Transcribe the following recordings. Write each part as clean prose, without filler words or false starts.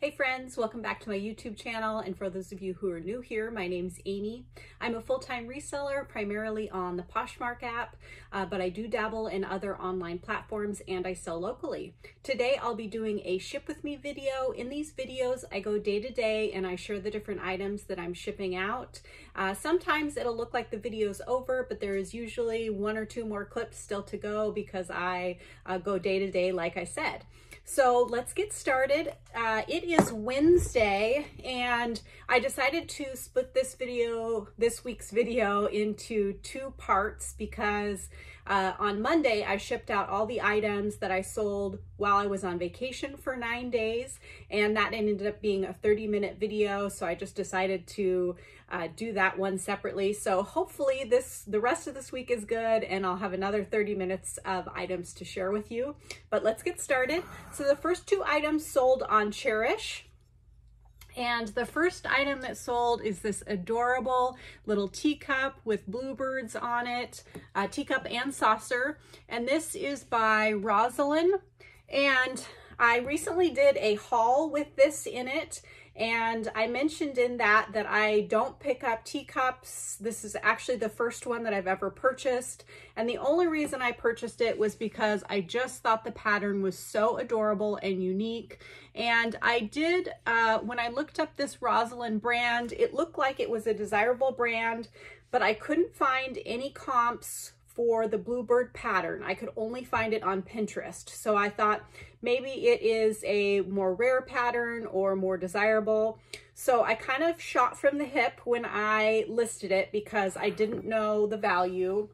Hey friends, welcome back to my YouTube channel, and for those of you who are new here, my name's Amy. I'm a full-time reseller, primarily on the Poshmark app, but I do dabble in other online platforms and I sell locally. Today I'll be doing a ship with me video. In these videos I go day to day and I share the different items that I'm shipping out. Sometimes it'll look like the video's over, but there is usually one or two more clips still to go because I go day to day like I said. So let's get started. It is Wednesday and I decided to split this week's video into two parts because on Monday I shipped out all the items that I sold while I was on vacation for 9 days, and that ended up being a 30-minute video, so I just decided to do that one separately. So hopefully the rest of this week is good and I'll have another 30 minutes of items to share with you. But let's get started. So the first two items sold on Cherish. And the first item that sold is this adorable little teacup with bluebirds on it, teacup and saucer. And this is by Rosalind. And I recently did a haul with this in it. And I mentioned in that I don't pick up teacups. This is actually the first one that I've ever purchased. And the only reason I purchased it was because I just thought the pattern was so adorable and unique. And I did, when I looked up this Rosalind brand, it looked like it was a desirable brand, but I couldn't find any comps for the bluebird pattern. I could only find it on Pinterest. So I thought maybe it is a more rare pattern or more desirable. So I kind of shot from the hip when I listed it because I didn't know the value.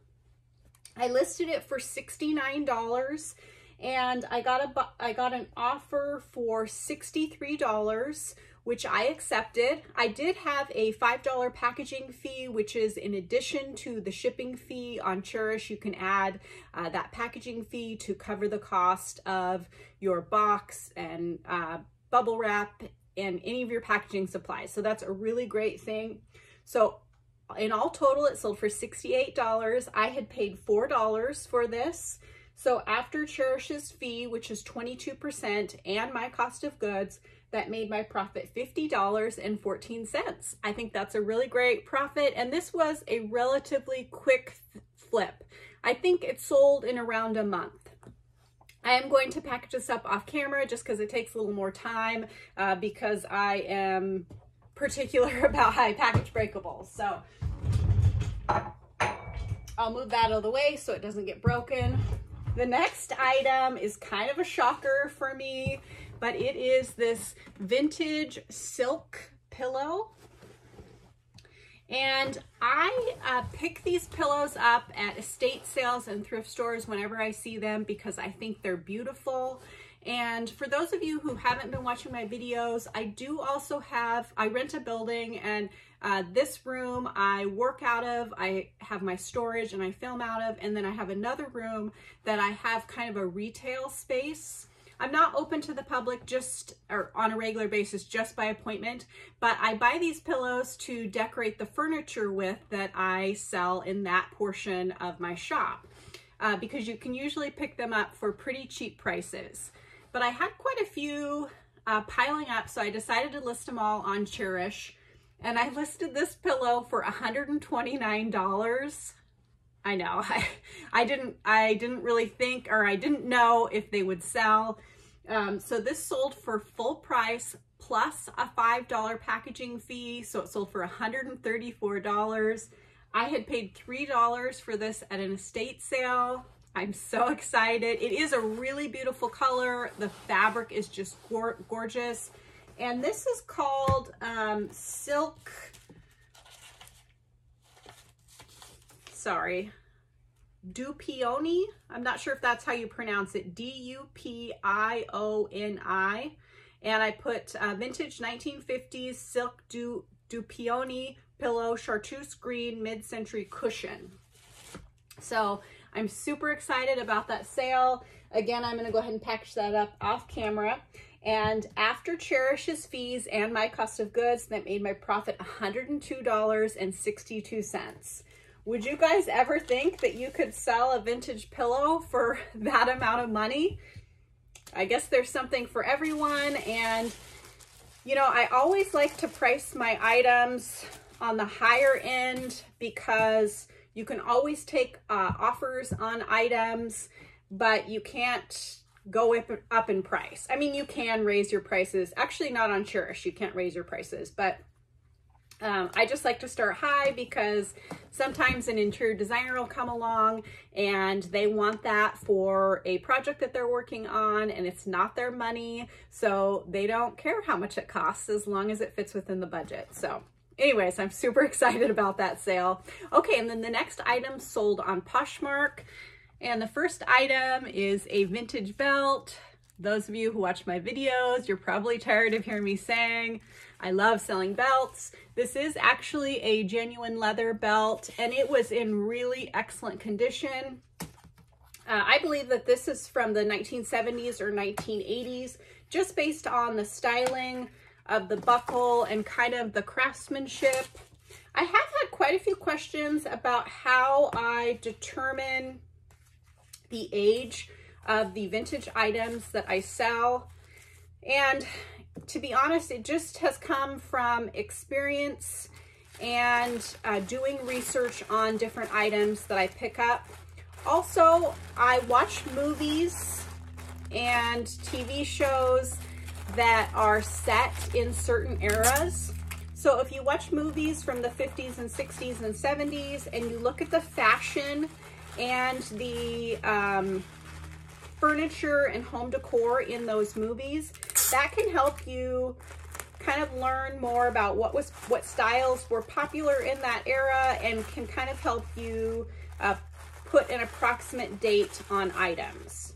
I listed it for $69 and I got an offer for $63, which I accepted. I did have a $5 packaging fee, which is in addition to the shipping fee on Cherish. You can add that packaging fee to cover the cost of your box and bubble wrap and any of your packaging supplies. So that's a really great thing. So in all total, it sold for $68. I had paid $4 for this. So after Cherish's fee, which is 22%, and my cost of goods, that made my profit $50.14. I think that's a really great profit, and this was a relatively quick flip. I think it sold in around a month. I am going to package this up off camera just because it takes a little more time because I am particular about how I package breakables. So I'll move that out of the way so it doesn't get broken. The next item is kind of a shocker for me, but it is this vintage silk pillow. And I pick these pillows up at estate sales and thrift stores whenever I see them because I think they're beautiful. And for those of you who haven't been watching my videos, I do also I rent a building, and this room I work out of, I have my storage and I film out of, and then I have another room that I have kind of a retail space. I'm not open to the public or on a regular basis, just by appointment, but I buy these pillows to decorate the furniture with that I sell in that portion of my shop because you can usually pick them up for pretty cheap prices. But I had quite a few piling up, so I decided to list them all on Cherish. And I listed this pillow for $129. I know, I didn't really think, or I didn't know if they would sell. So this sold for full price plus a $5 packaging fee. So it sold for $134. I had paid $3 for this at an estate sale. I'm so excited. It is a really beautiful color. The fabric is just gorgeous. And this is called silk, Dupioni. I'm not sure if that's how you pronounce it. D-U-P-I-O-N-I. And I put vintage 1950s silk Dupioni pillow, chartreuse green mid-century cushion. So I'm super excited about that sale. Again, I'm gonna go ahead and package that up off camera. And after Cherish's fees and my cost of goods, that made my profit $102.62. Would you guys ever think that you could sell a vintage pillow for that amount of money? I guess there's something for everyone, and You know, I always like to price my items on the higher end because you can always take offers on items, but you can't go up in price. I mean, you can raise your prices. Actually, not on Cherish, you can't raise your prices, but I just like to start high because sometimes an interior designer will come along and they want that for a project that they're working on, and it's not their money, so they don't care how much it costs as long as it fits within the budget. So anyways, I'm super excited about that sale. Okay, and then the next item sold on Poshmark, and the first item is a vintage belt. Those of you who watch my videos, you're probably tired of hearing me saying I love selling belts. This is actually a genuine leather belt, and it was in really excellent condition. I believe that this is from the 1970s or 1980s, just based on the styling of the buckle and kind of the craftsmanship. I have had quite a few questions about how I determine the age of the vintage items that I sell. And to be honest, it just has come from experience and doing research on different items that I pick up. Also, I watch movies and TV shows that are set in certain eras. So if you watch movies from the 50s and 60s and 70s and you look at the fashion and the furniture and home decor in those movies, that can help you kind of learn more about what styles were popular in that era, and can kind of help you put an approximate date on items.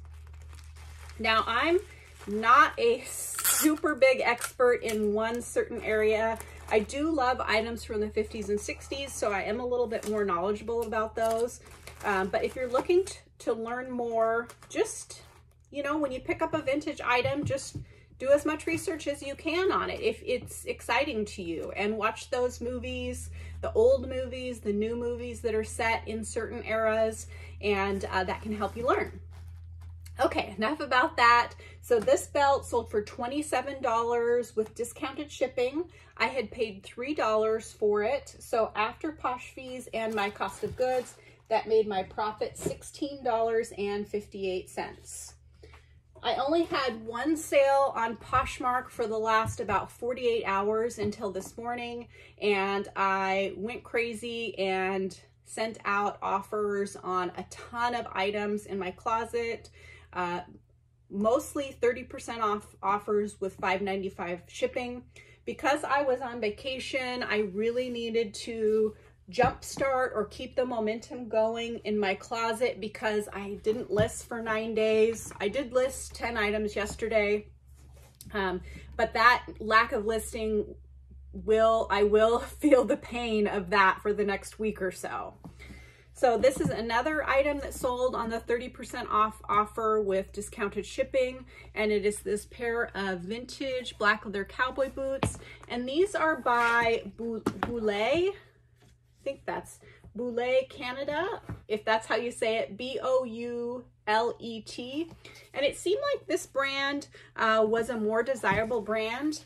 Now, I'm not a super big expert in one certain area. I do love items from the 50s and 60s, so I am a little bit more knowledgeable about those. But if you're looking to learn more, just, you know, when you pick up a vintage item, just do as much research as you can on it if it's exciting to you, and watch those movies, the old movies, the new movies that are set in certain eras, and that can help you learn. Okay, enough about that. So this belt sold for $27 with discounted shipping. I had paid $3 for it. So after Posh fees and my cost of goods, that made my profit $16.58. I only had one sale on Poshmark for the last about 48 hours until this morning, and I went crazy and sent out offers on a ton of items in my closet, mostly 30% off offers with $5.95 shipping. Because I was on vacation, I really needed to jumpstart or keep the momentum going in my closet because I didn't list for 9 days. I did list 10 items yesterday, but that lack of listing I will feel the pain of that for the next week or so. So this is another item that sold on the 30% off offer with discounted shipping, and it is this pair of vintage black leather cowboy boots, and these are by Boulé. I think that's Boulé Canada, if that's how you say it, B-O-U-L-E-T. And it seemed like this brand was a more desirable brand.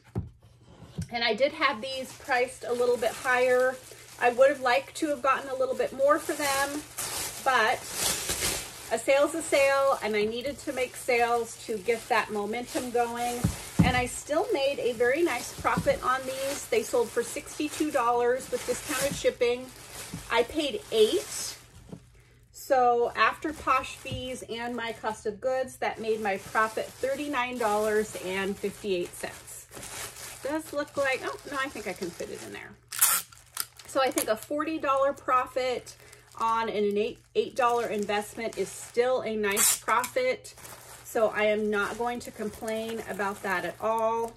And I did have these priced a little bit higher. I would have liked to have gotten a little bit more for them, but a sale's a sale, and I needed to make sales to get that momentum going. And I still made a very nice profit on these. They sold for $62 with discounted shipping. I paid $8. So after Posh fees and my cost of goods, that made my profit $39.58. Does look like, oh no, I think I can fit it in there. So I think a $40 profit on an $8 investment is still a nice profit. So I am not going to complain about that at all.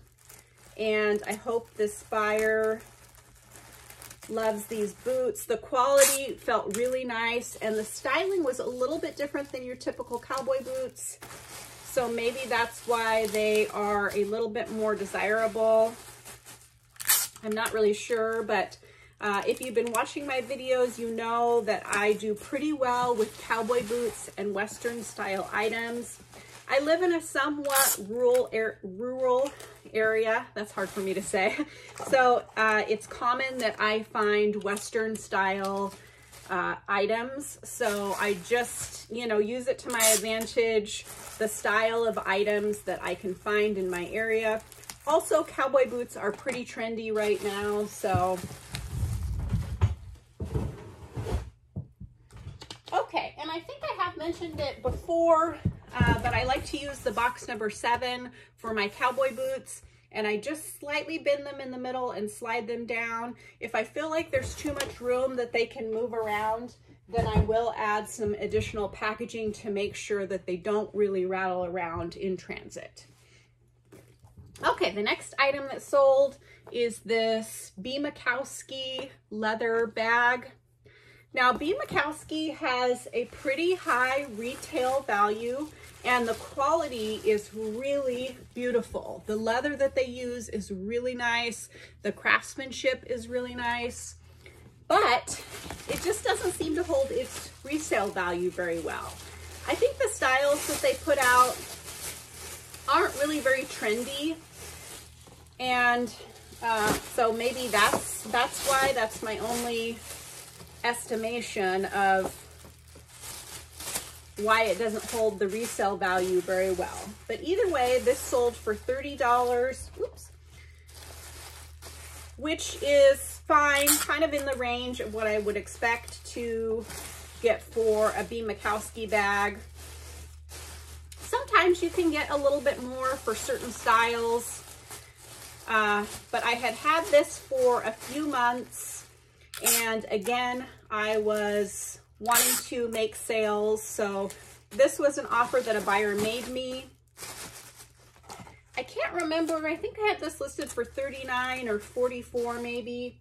And I hope this buyer loves these boots. The quality felt really nice, and the styling was a little bit different than your typical cowboy boots. So maybe that's why they are a little bit more desirable. I'm not really sure, but if you've been watching my videos, you know that I do pretty well with cowboy boots and Western style items. I live in a somewhat rural area. That's hard for me to say. So it's common that I find Western style items. So I just, you know, use it to my advantage, the style of items that I can find in my area. Also, cowboy boots are pretty trendy right now, so. Okay, and I think I have mentioned it before, but I like to use the box number 7 for my cowboy boots, and I just slightly bend them in the middle and slide them down. If I feel like there's too much room that they can move around, then I will add some additional packaging to make sure that they don't really rattle around in transit. Okay, the next item that sold is this B. Makowski leather bag. Now, B. Makowski has a pretty high retail value, and the quality is really beautiful. The leather that they use is really nice. The craftsmanship is really nice, but it just doesn't seem to hold its resale value very well. I think the styles that they put out aren't really very trendy, and so maybe that's why. That's my only estimation of why it doesn't hold the resale value very well. But either way, this sold for $30, oops, which is fine, kind of in the range of what I would expect to get for a B. Makowski bag. Sometimes you can get a little bit more for certain styles, but I had this for a few months, and again, I was wanting to make sales, so this was an offer that a buyer made me. I can't remember, I think I had this listed for $39 or $44 maybe,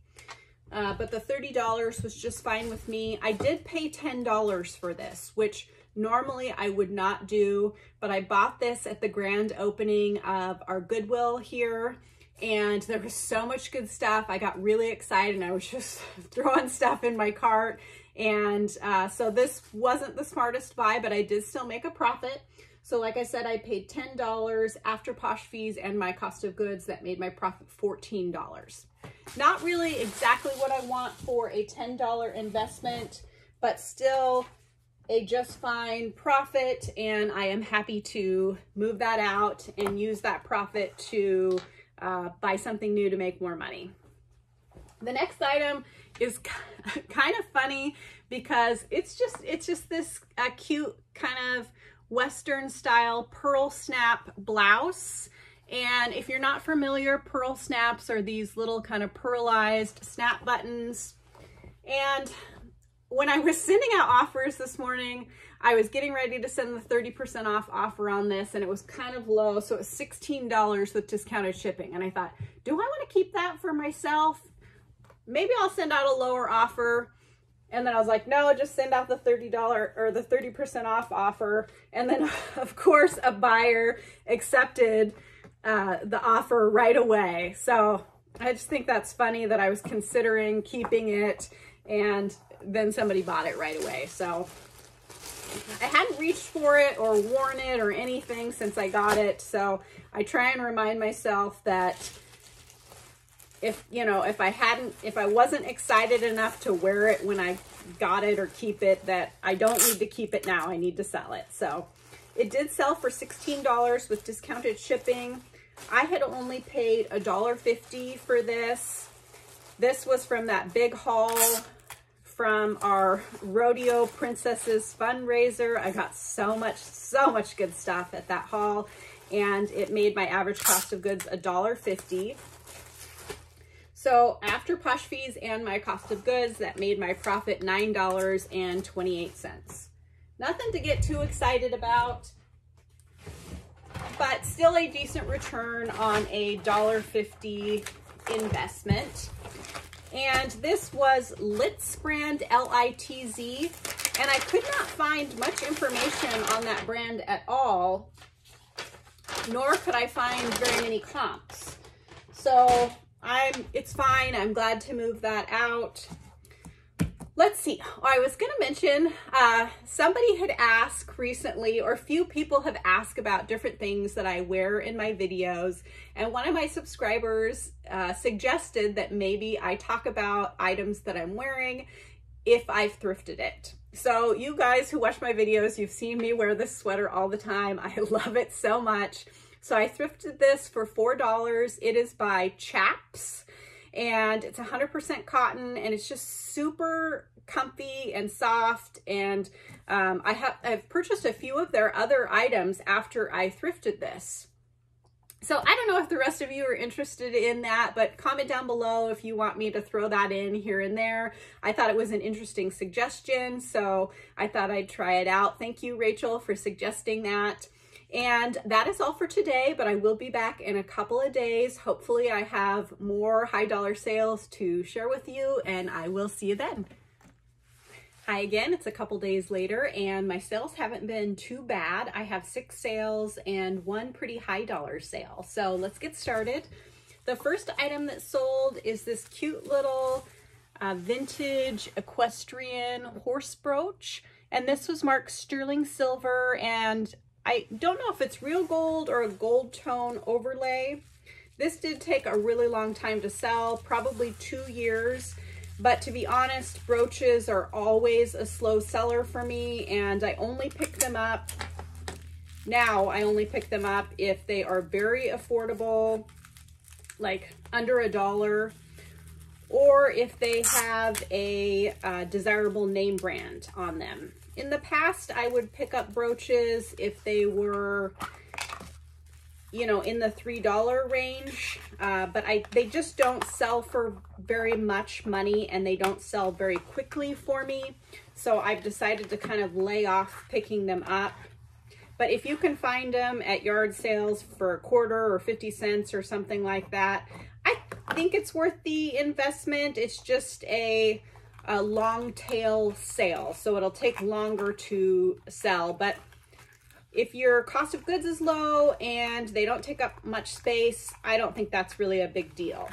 but the $30 was just fine with me. I did pay $10 for this, which normally I would not do, but I bought this at the grand opening of our Goodwill here, and there was so much good stuff. I got really excited and I was just throwing stuff in my cart. And so this wasn't the smartest buy, but I did still make a profit. So like I said, I paid $10 after Posh fees and my cost of goods. That made my profit $14. Not really exactly what I want for a $10 investment, but still a just fine profit. And I am happy to move that out and use that profit to buy something new to make more money. The next item is kind of funny because it's just this cute kind of Western style pearl snap blouse. And if you're not familiar, pearl snaps are these little kind of pearlized snap buttons. And when I was sending out offers this morning, I was getting ready to send the 30% off offer on this, and it was kind of low. So it was $16 with discounted shipping. And I thought, do I want to keep that for myself? Maybe I'll send out a lower offer. And then I was like, no, just send out the $30 or the 30% off offer. And then of course a buyer accepted the offer right away. So I just think that's funny that I was considering keeping it and then somebody bought it right away. So I hadn't reached for it or worn it or anything since I got it. So I try and remind myself that if I wasn't excited enough to wear it when I got it or keep it, that I don't need to keep it now. I need to sell it. So it did sell for $16 with discounted shipping. I had only paid $1.50 for this. This was from that big haul from our Rodeo Princesses fundraiser. I got so much good stuff at that haul, and it made my average cost of goods $1.50. So after Posh fees and my cost of goods, that made my profit $9.28. Nothing to get too excited about, but still a decent return on a $1.50 investment. And this was Litz brand, L-I-T-Z, and I could not find much information on that brand at all, nor could I find very many comps. So it's fine. I'm glad to move that out. Let's see. I was going to mention, somebody had asked recently, or a few people have asked about different things that I wear in my videos. And one of my subscribers suggested that maybe I talk about items that I'm wearing if I've thrifted it. So you guys who watch my videos, you've seen me wear this sweater all the time. I love it so much. So I thrifted this for $4. It is by Chaps. And it's 100% cotton, and it's just super comfy and soft. And I've purchased a few of their other items after I thrifted this. So I don't know if the rest of you are interested in that, but comment down below if you want me to throw that in here and there. I thought it was an interesting suggestion, so I thought I'd try it out. Thank you, Rachel, for suggesting that. And that is all for today, but I will be back in a couple of days. Hopefully I have more high dollar sales to share with you, and I will see you then. Hi again, it's a couple days later, and my sales haven't been too bad. I have 6 sales and 1 pretty high dollar sale. So let's get started. The first item that sold is this cute little vintage equestrian horse brooch. And this was marked sterling silver, and I don't know if it's real gold or a gold tone overlay. This did take a really long time to sell, probably 2 years. But to be honest, brooches are always a slow seller for me, and I only pick them up. Now I only pick them up if they are very affordable, like under $1, or if they have a desirable name brand on them. In the past, I would pick up brooches if they were, you know, in the $3 range, but they just don't sell for very much money, and they don't sell very quickly for me. So I've decided to kind of lay off picking them up. But if you can find them at yard sales for $1 or 50 cents or something like that, I think it's worth the investment. It's just a long tail sale, so it'll take longer to sell. But if your cost of goods is low and they don't take up much space, I don't think that's really a big deal.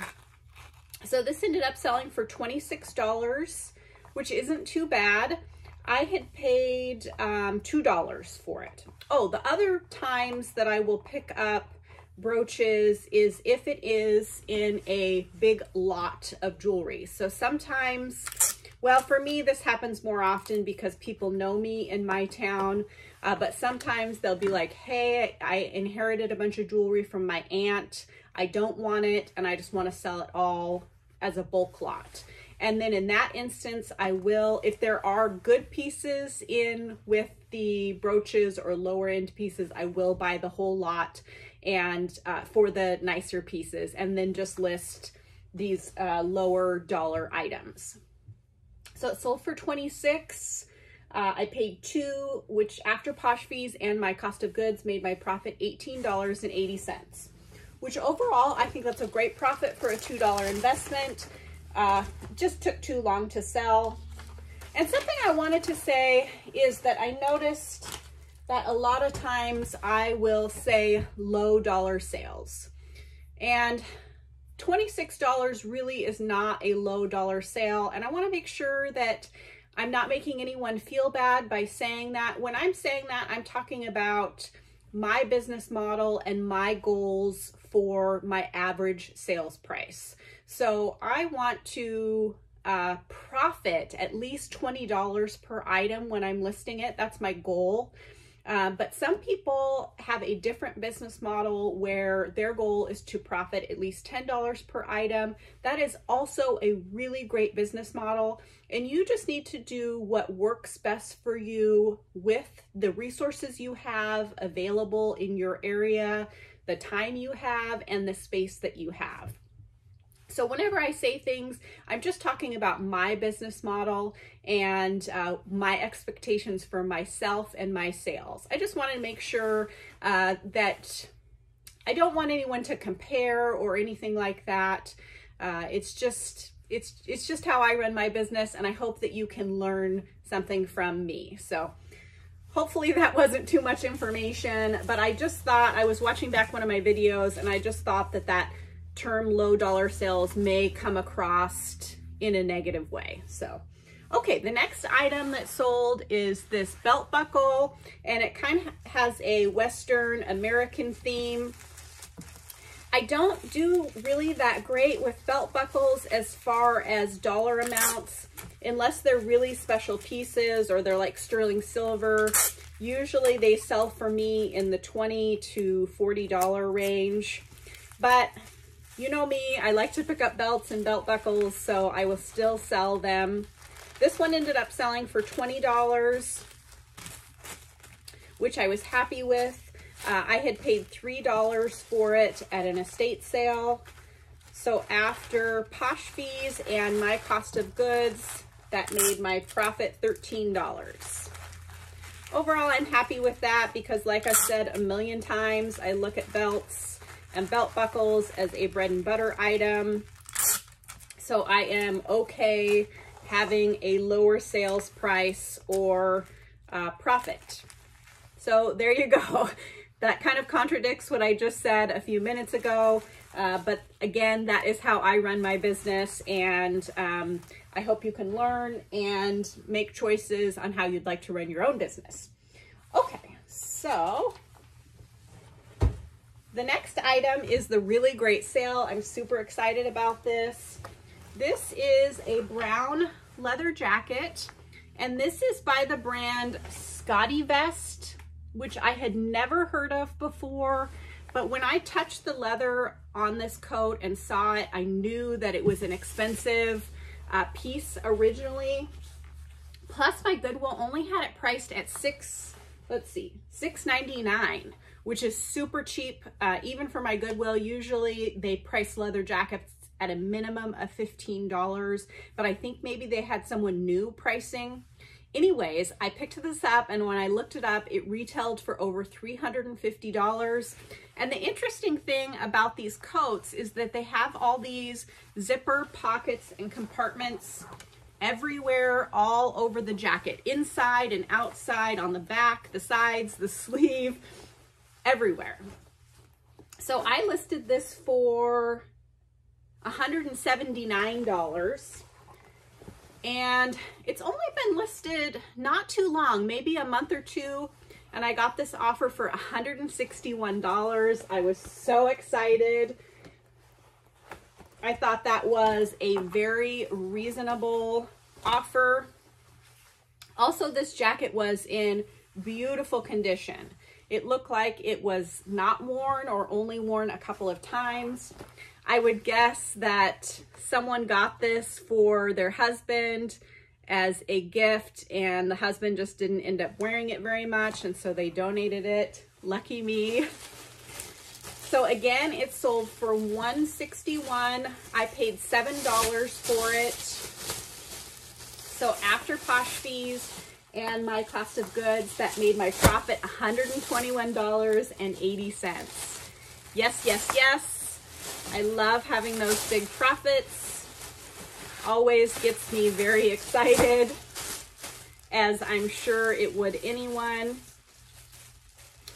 So this ended up selling for $26, which isn't too bad. I had paid $2 for it. Oh, the other times that I will pick up brooches is if it is in a big lot of jewelry. So sometimes, well, for me, this happens more often because people know me in my town, but sometimes they'll be like, hey, I inherited a bunch of jewelry from my aunt. I don't want it, and I just want to sell it all as a bulk lot. And then in that instance, I will, if there are good pieces in with the brooches or lower end pieces, I will buy the whole lot and for the nicer pieces, and then just list these lower dollar items. So it sold for $26. I paid $2, which after Posh fees and my cost of goods made my profit $18.80, which overall I think that's a great profit for a $2 investment. Just took too long to sell. And something I wanted to say is that I noticed that a lot of times I will say low dollar sales, and $26 really is not a low dollar sale. And I want to make sure that I'm not making anyone feel bad by saying that. When I'm saying that, I'm talking about my business model and my goals for my average sales price. So I want to profit at least $20 per item when I'm listing it. That's my goal. But some people have a different business model where their goal is to profit at least $10 per item. That is also a really great business model. And you just need to do what works best for you with the resources you have available in your area, the time you have, and the space that you have. So whenever I say things, I'm just talking about my business model and my expectations for myself and my sales. I just want to make sure that I don't want anyone to compare or anything like that. It's just how I run my business, and I hope that you can learn something from me. So hopefully that wasn't too much information, but I just thought, I was watching back one of my videos, and I just thought that term low dollar sales may come across in a negative way. So, Okay, the next item that sold is this belt buckle, and it kind of has a Western American theme. I don't do really that great with belt buckles as far as dollar amounts, unless they're really special pieces or they're like sterling silver. Usually they sell for me in the $20 to $40 range, but you know me, I like to pick up belts and belt buckles, so I will still sell them. This one ended up selling for $20, which I was happy with. I had paid $3 for it at an estate sale. So after Posh fees and my cost of goods, that made my profit $13. Overall, I'm happy with that because, like I said a million times, I look at belts and belt buckles as a bread and butter item. So I am okay having a lower sales price or profit. So there you go. That kind of contradicts what I just said a few minutes ago. But again, that is how I run my business, and I hope you can learn and make choices on how you'd like to run your own business. Okay, so the next item is the really great sale. I'm super excited about this. This is a brown leather jacket, and this is by the brand Scotty Vest, which I had never heard of before. But when I touched the leather on this coat and saw it, I knew that it was an expensive piece originally. Plus my Goodwill only had it priced at $6.99, which is super cheap. Even for my Goodwill, usually they price leather jackets at a minimum of $15, but I think maybe they had someone new pricing. Anyways, I picked this up, and when I looked it up, it retailed for over $350. And the interesting thing about these coats is that they have all these zipper pockets and compartments everywhere, all over the jacket, inside and outside, on the back, the sides, the sleeve, everywhere. So I listed this for $179. And it's only been listed not too long, maybe a month or two, and I got this offer for $161. I was so excited. I thought that was a very reasonable offer. Also, this jacket was in beautiful condition. It looked like it was not worn or only worn a couple of times. I would guess that someone got this for their husband as a gift, and the husband just didn't end up wearing it very much, and so they donated it. Lucky me. So again, it sold for $161. I paid $7 for it. So after Posh fees and my cost of goods, that made my profit $121.80. Yes, yes, yes. I love having those big profits. Always gets me very excited, as I'm sure it would anyone.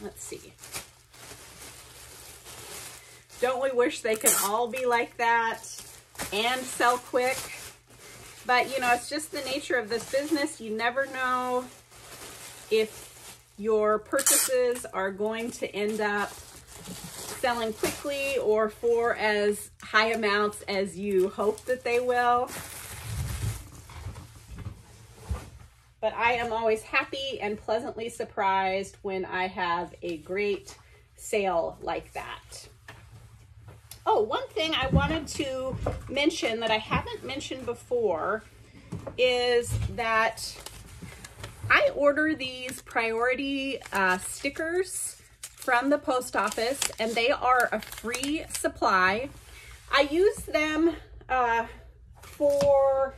Let's see. Don't we wish they could all be like that and sell quick? But you know, it's just the nature of this business. You never know if your purchases are going to end up selling quickly or for as high amounts as you hope that they will. But I am always happy and pleasantly surprised when I have a great sale like that. Oh, one thing I wanted to mention that I haven't mentioned before is that I order these priority stickers from the post office, and they are a free supply. I use them for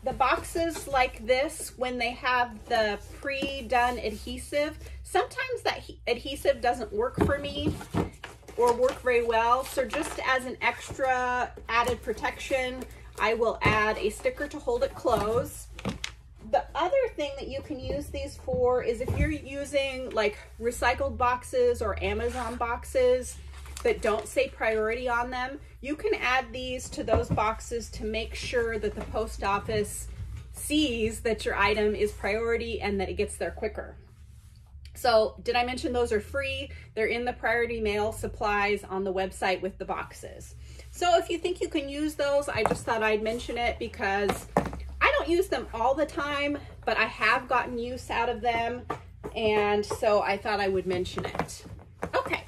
the boxes like this when they have the pre-done adhesive. Sometimes that adhesive doesn't work for me or work very well, so just as an extra added protection, I will add a sticker to hold it closed. The other thing that you can use these for is if you're using like recycled boxes or Amazon boxes that don't say priority on them, you can add these to those boxes to make sure that the post office sees that your item is priority and that it gets there quicker. So did I mention those are free? They're in the priority mail supplies on the website with the boxes. So if you think you can use those, I just thought I'd mention it because I don't use them all the time, but I have gotten use out of them. And so I thought I would mention it. Okay,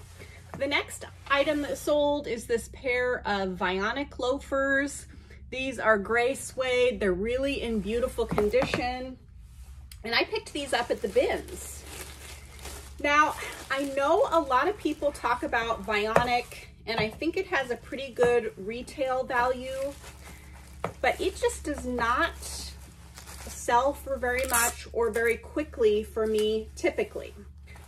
the next item that sold is this pair of Vionic loafers. These are gray suede. They're really in beautiful condition. And I picked these up at the bins. Now, I know a lot of people talk about Vionic, and I think it has a pretty good retail value, but it just does not sell for very much or very quickly for me typically.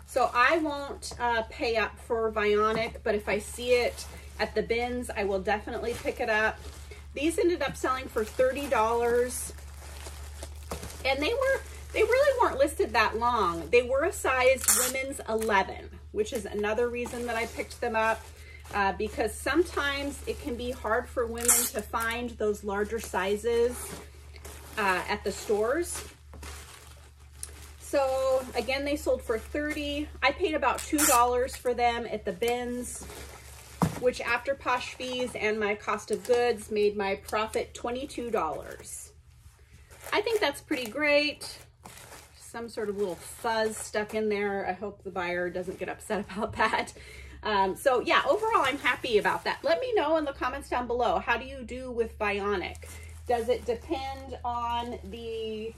So I won't pay up for Vionic, but if I see it at the bins, I will definitely pick it up. These ended up selling for $30, and they really weren't listed that long. They were a size women's 11, which is another reason that I picked them up, because sometimes it can be hard for women to find those larger sizes at the stores. So again, they sold for $30. I paid about $2 for them at the bins, which after Posh fees and my cost of goods made my profit $22. I think that's pretty great. Some sort of little fuzz stuck in there. I hope the buyer doesn't get upset about that. So yeah, overall, I'm happy about that. Let me know in the comments down below. How do you do with Vionic? Does it depend on the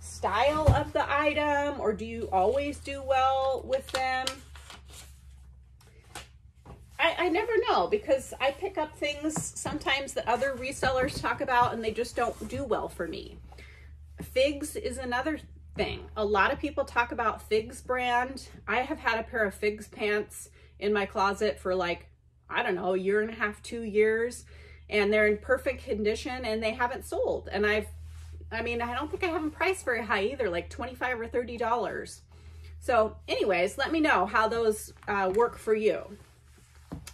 style of the item, or do you always do well with them? I never know, because I pick up things sometimes that other resellers talk about and they just don't do well for me. Figs is another thing. A lot of people talk about Figs brand. I have had a pair of Figs pants in my closet for like, I don't know, a year and a half, 2 years, and they're in perfect condition and they haven't sold. And I don't think I have them priced very high either, like $25 or $30. So anyways, let me know how those work for you.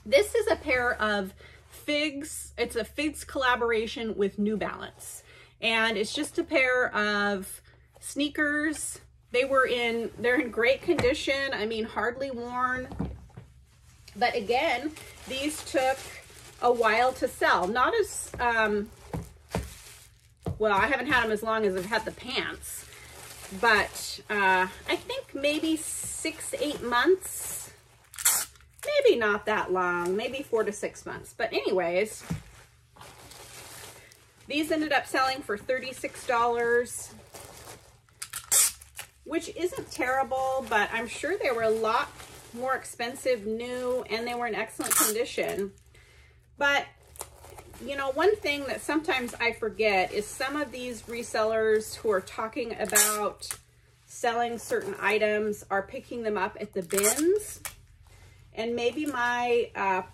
This is a pair of Figs. It's a Figs collaboration with New Balance. And it's just a pair of sneakers. They're in great condition. I mean, hardly worn. But again, these took a while to sell. Not as, well, I haven't had them as long as I've had the pants. But I think maybe 6-8 months. Maybe not that long, maybe 4 to 6 months. But anyways, these ended up selling for $36, which isn't terrible, but I'm sure they were a lot more expensive new, and they were in excellent condition. But, you know, one thing that sometimes I forget is some of these resellers who are talking about selling certain items are picking them up at the bins. And maybe my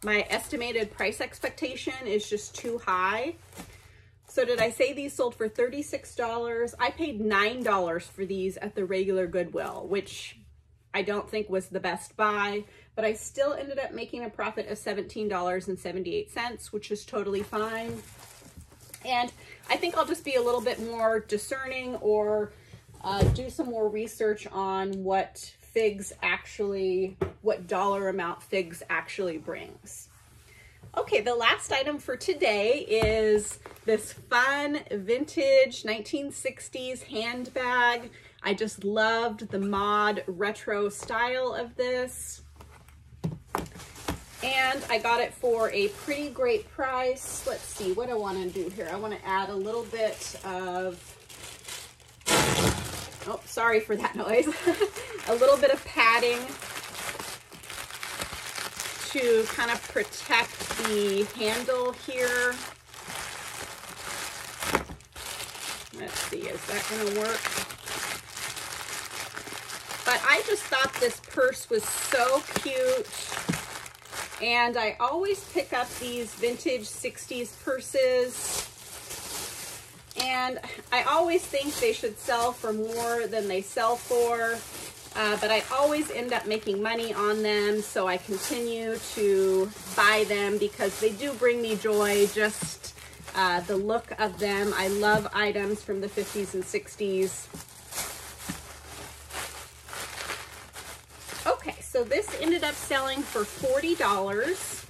my estimated price expectation is just too high. So did I say these sold for $36? I paid $9 for these at the regular Goodwill, which I don't think was the best buy, but I still ended up making a profit of $17.78, which is totally fine. And I think I'll just be a little bit more discerning, or do some more research on what dollar amount Figs actually brings. Okay, the last item for today is this fun vintage 1960s handbag. I just loved the mod retro style of this. And I got it for a pretty great price. Let's see, what I want to do here. I want to add a little bit of, oh, sorry for that noise. A little bit of padding to kind of protect the handle here. Let's see, is that gonna work? But I just thought this purse was so cute. And I always pick up these vintage 60s purses. And I always think they should sell for more than they sell for, but I always end up making money on them, so I continue to buy them because they do bring me joy just the look of them. I love items from the 50s and 60s. Okay, so this ended up selling for $40,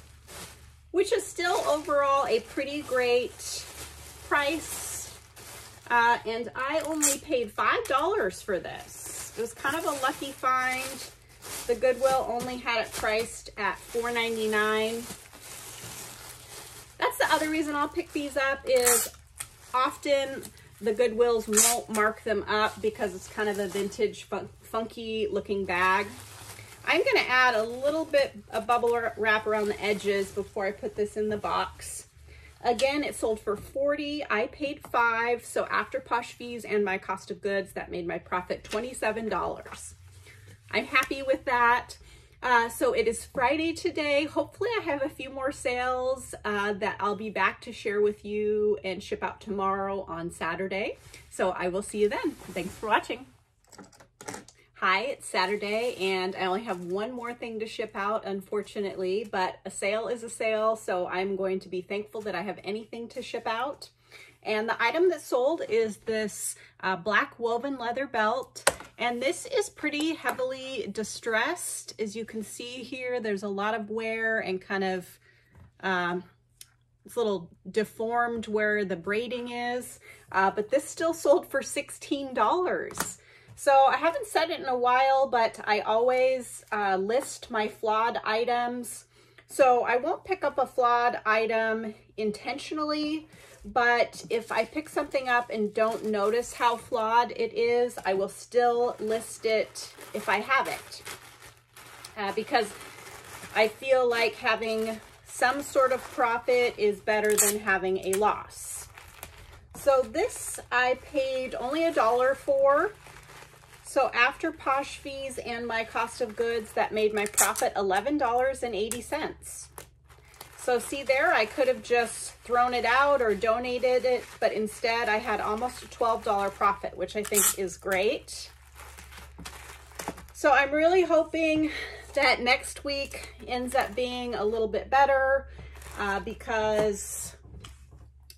which is still overall a pretty great price. And I only paid $5 for this. It was kind of a lucky find. The Goodwill only had it priced at $4.99. That's the other reason I'll pick these up, is often the Goodwills won't mark them up because it's kind of a vintage, funky looking bag. I'm going to add a little bit of bubble wrap around the edges before I put this in the box. Again, it sold for $40. I paid $5. So after Posh fees and my cost of goods, that made my profit $27. I'm happy with that. So it is Friday today. Hopefully I have a few more sales that I'll be back to share with you and ship out tomorrow on Saturday. So I will see you then. Thanks for watching. Hi, it's Saturday and I only have one more thing to ship out, unfortunately, but a sale is a sale, so I'm going to be thankful that I have anything to ship out. And the item that sold is this black woven leather belt. And this is pretty heavily distressed. As you can see here, there's a lot of wear and kind of, it's a little deformed where the braiding is. But this still sold for $16. So I haven't said it in a while, but I always list my flawed items. So I won't pick up a flawed item intentionally, but if I pick something up and don't notice how flawed it is, I will still list it if I have it. Because I feel like having some sort of profit is better than having a loss. So this I paid only $1 for. So after Posh fees and my cost of goods, that made my profit $11.80. So see there, I could have just thrown it out or donated it, but instead I had almost a $12 profit, which I think is great. So I'm really hoping that next week ends up being a little bit better because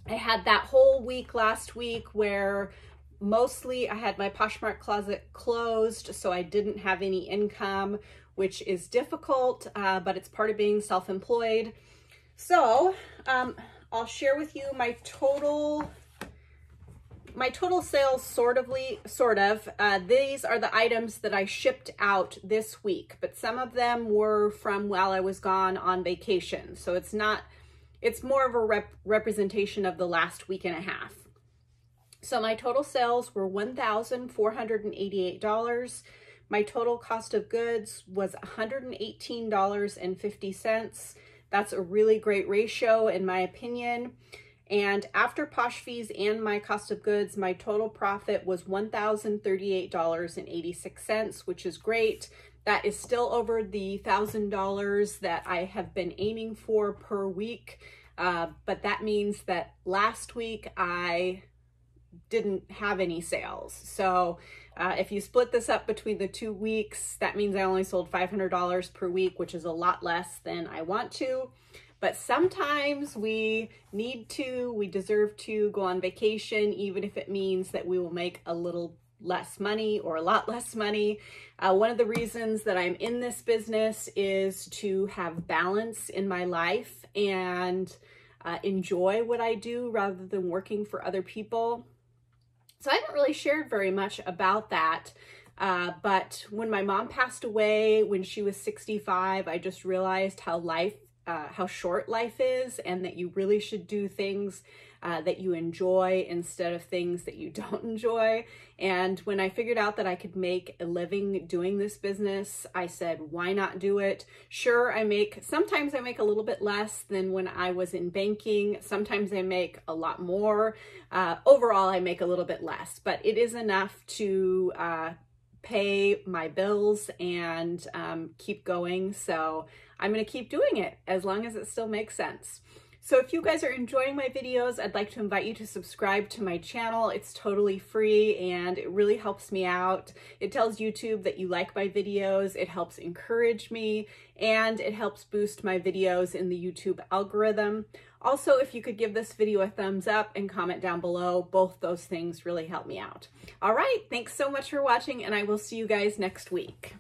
I had that whole week last week where mostly I had my Poshmark closet closed, so I didn't have any income, which is difficult, but it's part of being self-employed. So I'll share with you my total sales sort of. These are the items that I shipped out this week, but some of them were from while I was gone on vacation. So it's more of a representation of the last week and a half. So my total sales were $1,488. My total cost of goods was $118.50. That's a really great ratio in my opinion. And after Posh fees and my cost of goods, my total profit was $1,038.86, which is great. That is still over the $1,000 that I have been aiming for per week. But that means that last week I didn't have any sales. So if you split this up between the 2 weeks, that means I only sold $500 per week, which is a lot less than I want to. But sometimes we deserve to go on vacation, even if it means that we will make a little less money or a lot less money. One of the reasons that I'm in this business is to have balance in my life and enjoy what I do rather than working for other people. So I haven't really shared very much about that, but when my mom passed away when she was 65, I just realized how short life is, and that you really should do things that you enjoy instead of things that you don't enjoy. And when I figured out that I could make a living doing this business, I said, why not do it? Sure, sometimes I make a little bit less than when I was in banking. Sometimes I make a lot more. Overall, I make a little bit less, but it is enough to pay my bills and keep going. So I'm going to keep doing it as long as it still makes sense. So if you guys are enjoying my videos, I'd like to invite you to subscribe to my channel. It's totally free and it really helps me out. It tells YouTube that you like my videos, it helps encourage me, and it helps boost my videos in the YouTube algorithm. Also, if you could give this video a thumbs up and comment down below, both those things really help me out. All right, thanks so much for watching, and I will see you guys next week.